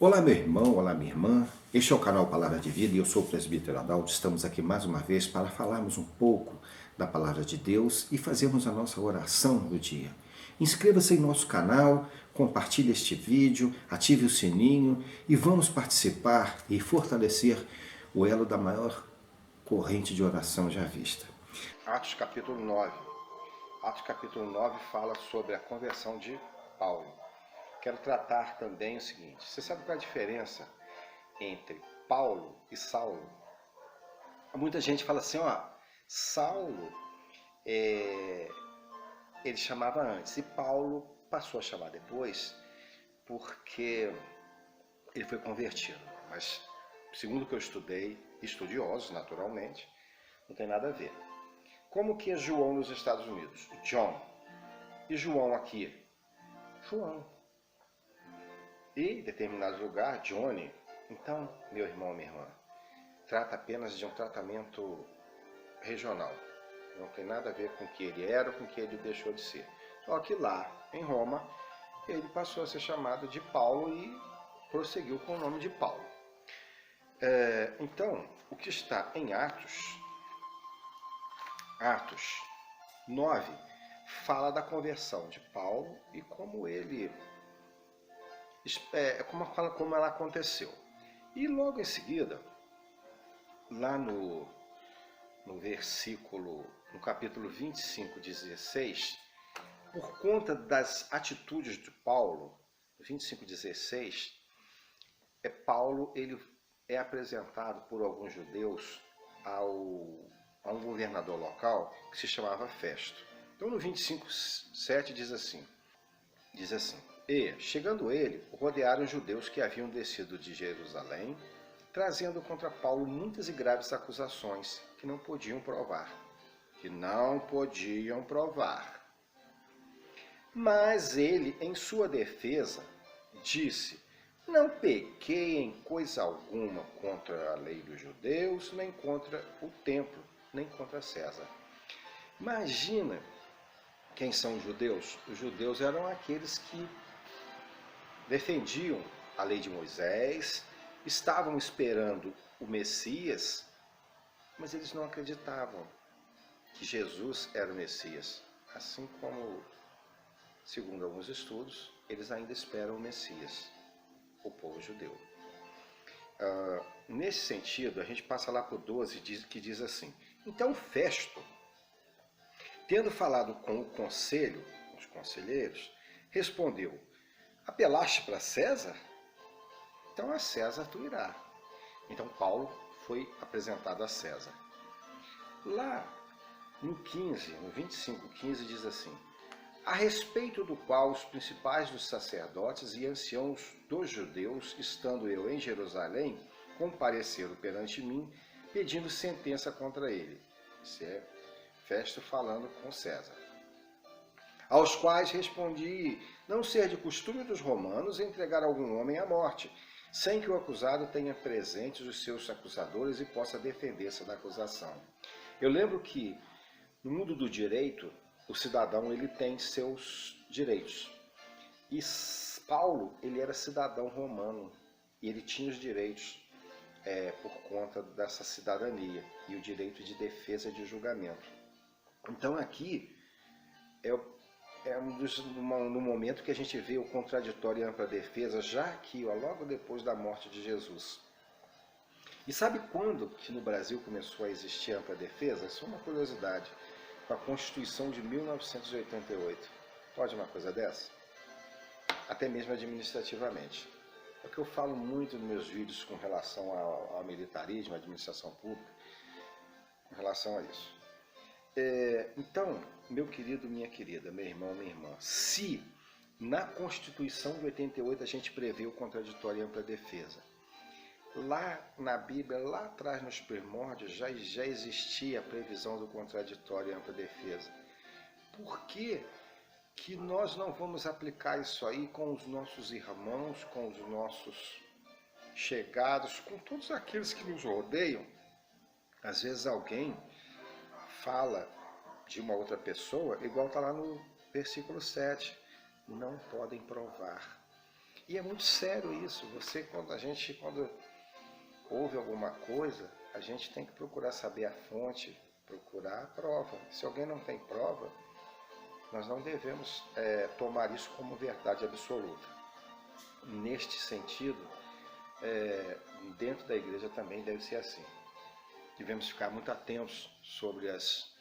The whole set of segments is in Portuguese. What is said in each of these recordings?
Olá, meu irmão, olá, minha irmã. Este é o canal Palavra de Vida e eu sou o presbítero Adalto. Estamos aqui mais uma vez para falarmos um pouco da Palavra de Deus e fazermos a nossa oração do dia. Inscreva-se em nosso canal, compartilhe este vídeo, ative o sininho e vamos participar e fortalecer o elo da maior corrente de oração já vista. Atos capítulo 9. Atos capítulo 9 fala sobre a conversão de Paulo. Quero tratar também o seguinte: você sabe qual é a diferença entre Paulo e Saulo? Muita gente fala assim, Saulo ele chamava antes e Paulo passou a chamar depois porque ele foi convertido. Mas, segundo o que eu estudei, estudiosos naturalmente, não tem nada a ver. Como que é João nos Estados Unidos? John. E João aqui? João. E em determinado lugar, Johnny. Então, meu irmão, minha irmã, trata apenas de um tratamento regional. Não tem nada a ver com o que ele era ou com o que ele deixou de ser. Só que lá, em Roma, ele passou a ser chamado de Paulo e prosseguiu com o nome de Paulo. Então, o que está em Atos 9, fala da conversão de Paulo e como como ela aconteceu. E logo em seguida, lá no capítulo 25:16, por conta das atitudes de Paulo, 25:16, Paulo ele é apresentado por alguns judeus a um governador local que se chamava Festo. Então no 25:7 diz assim, e, chegando ele, rodearam os judeus que haviam descido de Jerusalém, trazendo contra Paulo muitas e graves acusações que não podiam provar. Mas ele, em sua defesa, disse: não pequei em coisa alguma contra a lei dos judeus, nem contra o templo, nem contra César. Imagina quem são os judeus. Os judeus eram aqueles que defendiam a lei de Moisés, estavam esperando o Messias, mas eles não acreditavam que Jesus era o Messias. Assim como, segundo alguns estudos, eles ainda esperam o Messias, o povo judeu. Nesse sentido, a gente passa lá para o 12, que diz assim: então Festo, tendo falado com o conselho, os conselheiros, respondeu: apelaste para César? Então a César tu irá. Então Paulo foi apresentado a César. Lá no 25:15 diz assim: a respeito do qual os principais dos sacerdotes e anciãos dos judeus, estando eu em Jerusalém, compareceram perante mim, pedindo sentença contra ele. Isso é Festo falando com César. Aos quais respondi: não ser de costume dos romanos entregar algum homem à morte, sem que o acusado tenha presentes os seus acusadores e possa defender-se da acusação. Eu lembro que no mundo do direito, o cidadão ele tem seus direitos. E Paulo ele era cidadão romano e ele tinha os direitos por conta dessa cidadania e o direito de defesa e de julgamento. Então aqui no momento que a gente vê o contraditório e ampla defesa, já aqui, logo depois da morte de Jesus. E sabe quando que no Brasil começou a existir a ampla defesa? Isso é uma curiosidade. Com a Constituição de 1988. Pode uma coisa dessa? Até mesmo administrativamente. É o que eu falo muito nos meus vídeos com relação ao militarismo, à administração pública, com relação a isso. Então, meu querido, minha querida, meu irmão, minha irmã, se na Constituição de 88 a gente prevê o contraditório e ampla defesa, lá na Bíblia, lá atrás nos primórdios, já existia a previsão do contraditório e ampla defesa. Por que que nós não vamos aplicar isso aí com os nossos irmãos, com os nossos chegados, com todos aqueles que nos rodeiam? Às vezes alguém fala de uma outra pessoa, igual está lá no versículo 7, não podem provar. E é muito sério isso. Quando ouve alguma coisa, a gente tem que procurar saber a fonte, procurar a prova. Se alguém não tem prova, nós não devemos tomar isso como verdade absoluta. Neste sentido, dentro da igreja também deve ser assim. Devemos ficar muito atentos sobre as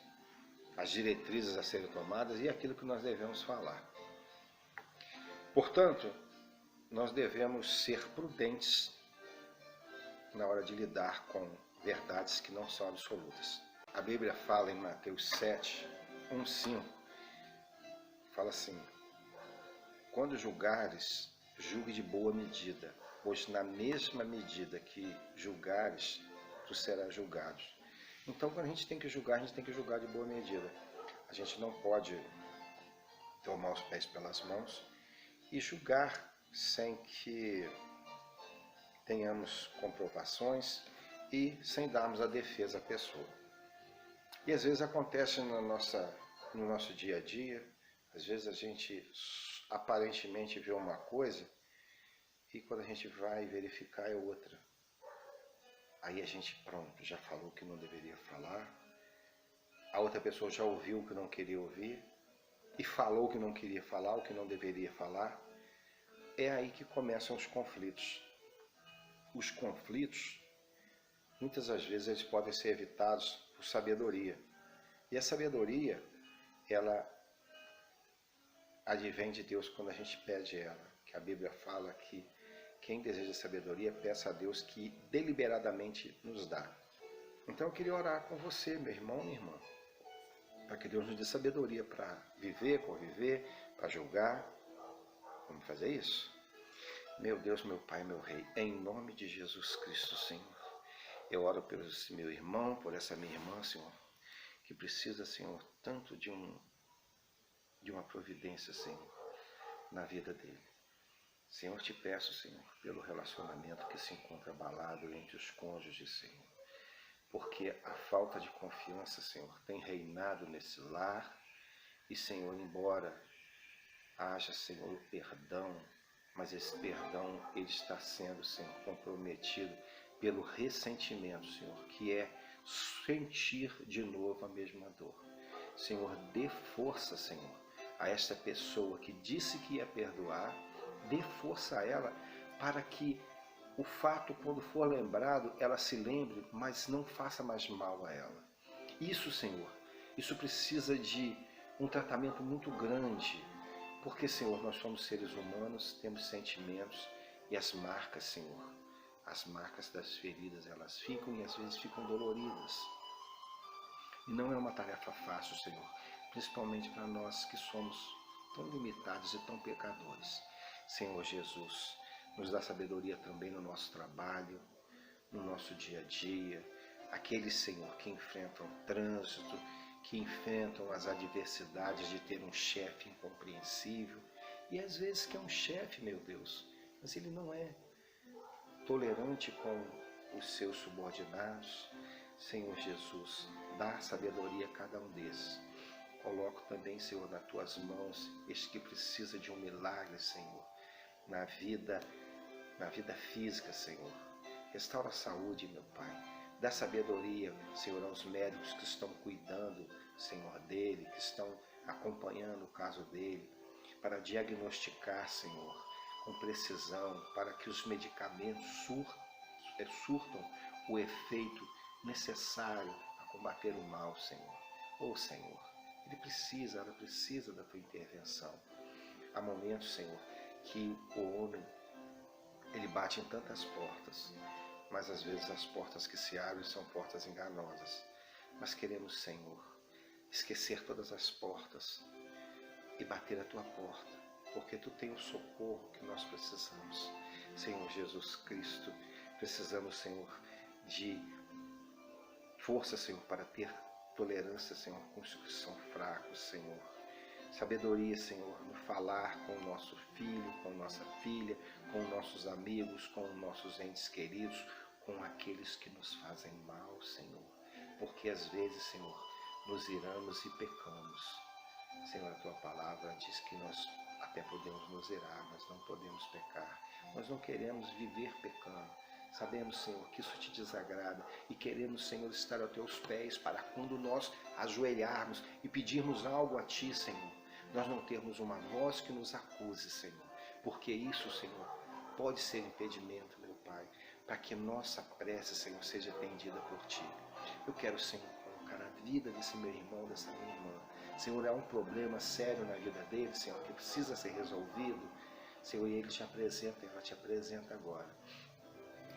diretrizes a serem tomadas e aquilo que nós devemos falar. Portanto, nós devemos ser prudentes na hora de lidar com verdades que não são absolutas. A Bíblia fala em Mateus 7, 1:5, fala assim: quando julgares, julgue de boa medida, pois na mesma medida que julgares, tu serás julgado. Então, quando a gente tem que julgar, a gente tem que julgar de boa medida. A gente não pode tomar os pés pelas mãos e julgar sem que tenhamos comprovações e sem darmos a defesa à pessoa. E às vezes acontece no nosso dia a dia, às vezes a gente aparentemente vê uma coisa e quando a gente vai verificar é outra. Aí a gente, pronto, já falou o que não deveria falar, a outra pessoa já ouviu o que não queria ouvir e falou o que não queria falar, o que não deveria falar. É aí que começam os conflitos. Os conflitos, muitas das vezes, eles podem ser evitados por sabedoria. E a sabedoria, ela advém de Deus quando a gente pede ela. Que a Bíblia fala que quem deseja sabedoria, peça a Deus que deliberadamente nos dá. Então eu queria orar com você, meu irmão, minha irmã, para que Deus nos dê sabedoria para viver, conviver, para julgar. Vamos fazer isso? Meu Deus, meu Pai, meu Rei, em nome de Jesus Cristo, Senhor, eu oro pelo esse meu irmão, por essa minha irmã, Senhor, que precisa, Senhor, tanto de uma providência, Senhor, na vida dele. Senhor, te peço, Senhor, pelo relacionamento que se encontra abalado entre os cônjuges, Senhor, porque a falta de confiança, Senhor, tem reinado nesse lar e, Senhor, embora haja, Senhor, o perdão, mas esse perdão, ele está sendo, Senhor, comprometido pelo ressentimento, Senhor, que é sentir de novo a mesma dor. Senhor, dê força, Senhor, a esta pessoa que disse que ia perdoar, dê força a ela para que o fato, quando for lembrado, ela se lembre, mas não faça mais mal a ela. Isso, Senhor, isso precisa de um tratamento muito grande, porque, Senhor, nós somos seres humanos, temos sentimentos e as marcas, Senhor, as marcas das feridas, elas ficam e às vezes ficam doloridas. E não é uma tarefa fácil, Senhor, principalmente para nós que somos tão limitados e tão pecadores. Senhor Jesus, nos dá sabedoria também no nosso trabalho, no nosso dia a dia, aqueles, Senhor, que enfrentam o trânsito, que enfrentam as adversidades de ter um chefe incompreensível, e às vezes que é um chefe, meu Deus, mas ele não é tolerante com os seus subordinados. Senhor Jesus, dá sabedoria a cada um desses. Coloco também, Senhor, nas tuas mãos este que precisa de um milagre, Senhor, na vida física, Senhor. Restaura a saúde, meu Pai. Dá sabedoria, Senhor, aos médicos que estão cuidando, Senhor, dele, que estão acompanhando o caso dele, para diagnosticar, Senhor, com precisão, para que os medicamentos surtam o efeito necessário a combater o mal, Senhor. Oh, Senhor, ela precisa da tua intervenção. Há momentos, Senhor, que o homem, ele bate em tantas portas, mas às vezes as portas que se abrem são portas enganosas. Mas queremos, Senhor, esquecer todas as portas e bater a tua porta, porque tu tens o socorro que nós precisamos. Senhor Jesus Cristo, precisamos, Senhor, de força, Senhor, para ter tolerância, Senhor, com os que são fracos, Senhor. Sabedoria, Senhor, no falar com o nosso filho, com nossa filha, com nossos amigos, com nossos entes queridos, com aqueles que nos fazem mal, Senhor. Porque às vezes, Senhor, nos iramos e pecamos. Senhor, a tua palavra diz que a Até podemos nos irar, mas não podemos pecar. Nós não queremos viver pecando. Sabemos, Senhor, que isso te desagrada e queremos, Senhor, estar aos teus pés para quando nós ajoelharmos e pedirmos algo a ti, Senhor, nós não termos uma voz que nos acuse, Senhor, porque isso, Senhor, pode ser impedimento, meu Pai, para que nossa prece, Senhor, seja atendida por ti. Eu quero, Senhor, colocar a vida desse meu irmão, dessa minha irmã. Senhor, há um problema sério na vida dele, Senhor, que precisa ser resolvido. Senhor, e ele te apresenta, ela te apresenta agora.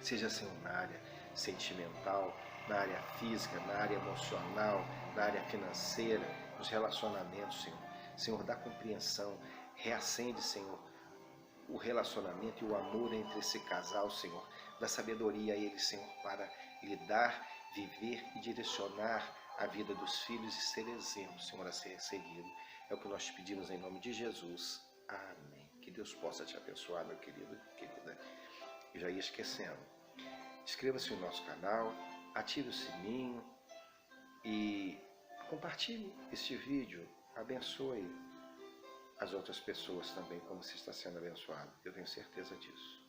Seja, Senhor, na área sentimental, na área física, na área emocional, na área financeira, nos relacionamentos, Senhor. Senhor, dá compreensão, reacende, Senhor, o relacionamento e o amor entre esse casal, Senhor. Dá sabedoria a ele, Senhor, para lidar, viver e direcionar a vida dos filhos e ser exemplo, Senhor, a ser seguido. É o que nós te pedimos em nome de Jesus. Amém. Que Deus possa te abençoar, meu querido, querida. Eu já ia esquecendo. Inscreva-se no nosso canal, ative o sininho e compartilhe este vídeo. Abençoe as outras pessoas também, como você está sendo abençoado. Eu tenho certeza disso.